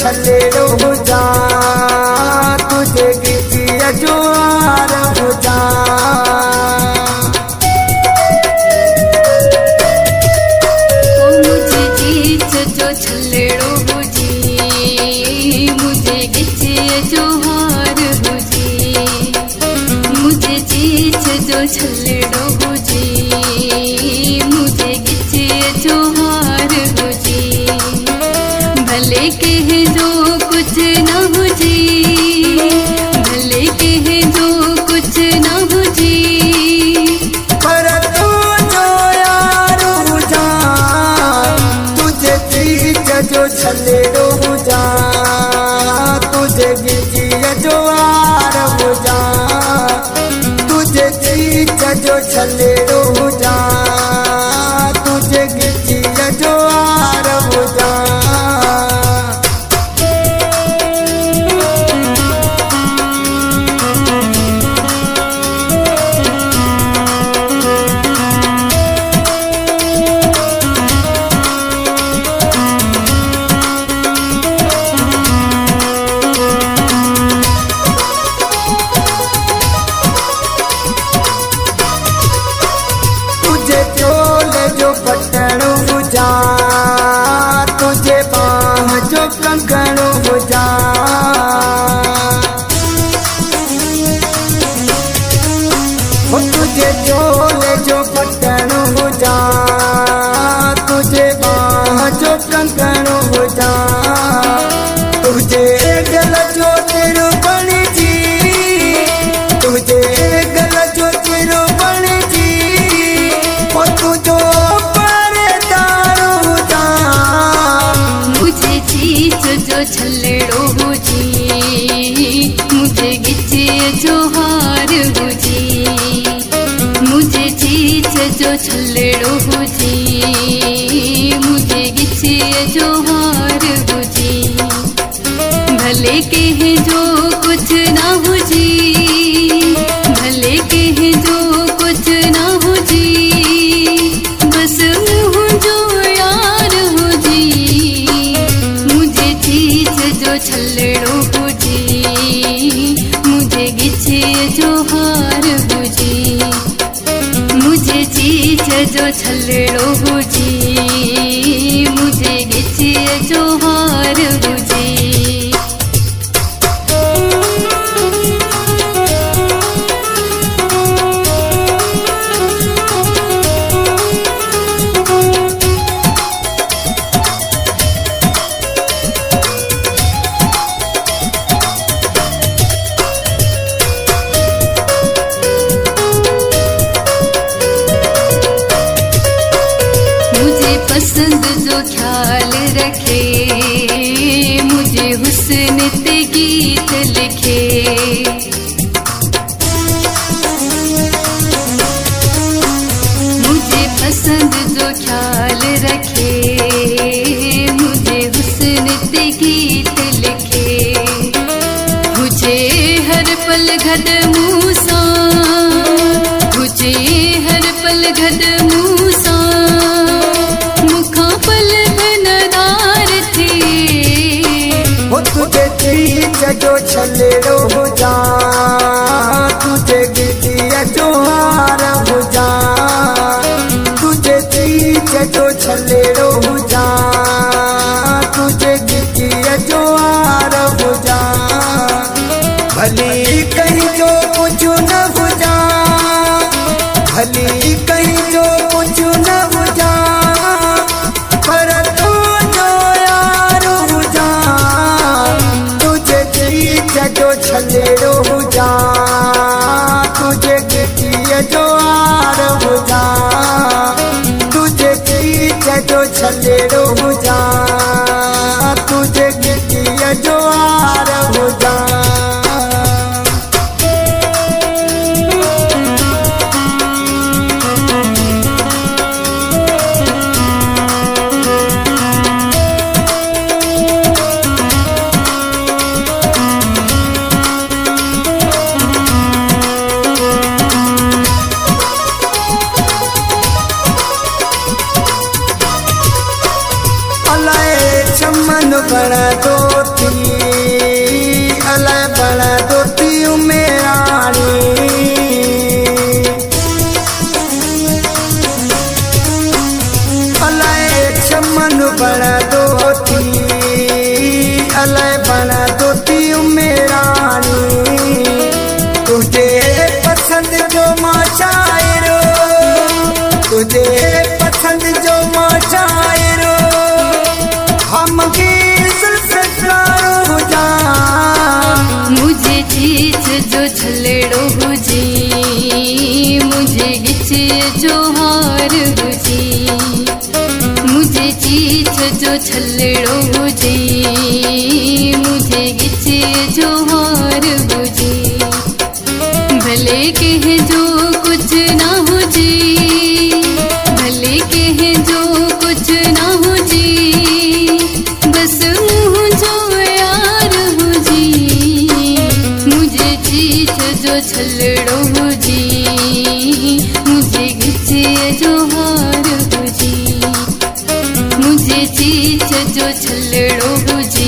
छलेड़ो हो जा, तुझे गिचिया जोहार हो जा। मुझे गीच जो छलेड़ो हो जी, मुझे गिचिया जोहार हो जी। मुझे गीच जो छलेड़ो हो जी, मुझे गिचिया जोहार हो जी। भले कहे जो कुछ न हो जी, भले कहे जो कुछ न हो जी। पर तू जो यार हो जा, तुझे गीच जो छलेड़ो हो जा, तुझे गिचिया जोहार हो जा। तुझे गीच जो छलेड़ो हो जा, तुझे गिचिया जोहार हो जा। तुझे चोले जो पटड़ो हो जा, तुझे बाह जो कंकड़ो हो जा। हो तुझे चोले जो पटड़ो हो जा, तुझे बाह जो कंकड़ो हो जा। तुझे गल जो तेरो बनी जी, तुझे गल जो तेरो बनी जी। हो तुझो परेदार हो जा, मुझे चीच जो छलेड़ो हो जी, मुझे गिचिया जोहार हो जी। मुझे चीच जो छलेड़ो हो जी, मुझे गिचिया जोहार हो जी। भले कहे जो कुछ ना हो जी, भले कहे जो कुछ ना हो जी। बस हूँ जो यार हो जी, मुझे चीच जो छलेड़ो हो जी, मुझे गिचिया जोहार हो जी। मुझे चीच जो छलेड़ो हो जी, मुझे गिचिया जोहार हो जी। मुझे पसंद जो ख्याल रखे, मुझे हुस्न ते गीत लिखे। मुझे पसंद जो ख्याल रखे, मुझे हुस्न ते गीत लिखे। मुझे हर पल घट मूसा, मुझे हर पल घट मूसा। मुखा पल बनदार थे, हो तुझे चीच जो छलेड़ो हो जा, तुझे गिचिया जोहार हो जा। तुझे चीच जो छलेड़ो हो जा, तुझे गिचिया जोहार हो जा। भली कहीं जो कुछ न हो जा, भली कहीं जो कुछ न हो जा। पर तू जो यार हो जा, तुझे चीच जो छलेड़ो हो जा, तुझे गिचिया जोहार हो जा। तुझे चीच जो छलेड़ो हो जा, तुझे गिचिया जोहार हो जा। बड़ा दो मुझे पसंद जो मचायरो हम की से प्यारो हो जा मुझे चीज जो छलेड़ो हुजी मुझे गिचे जो हार हुजी मुझे चीज जो छलेड़ो हुजी मुझे गिचे जो हार हुजी भले कहे जो कुछ ना हो जी भले कहे जो कुछ ना हो जी बस मुँह जो यार हो जी मुझे चीज जो छलड़ो हो जी मुझे घिचे जो हार हो जी मुझे चीज जो छलड़ो हो जी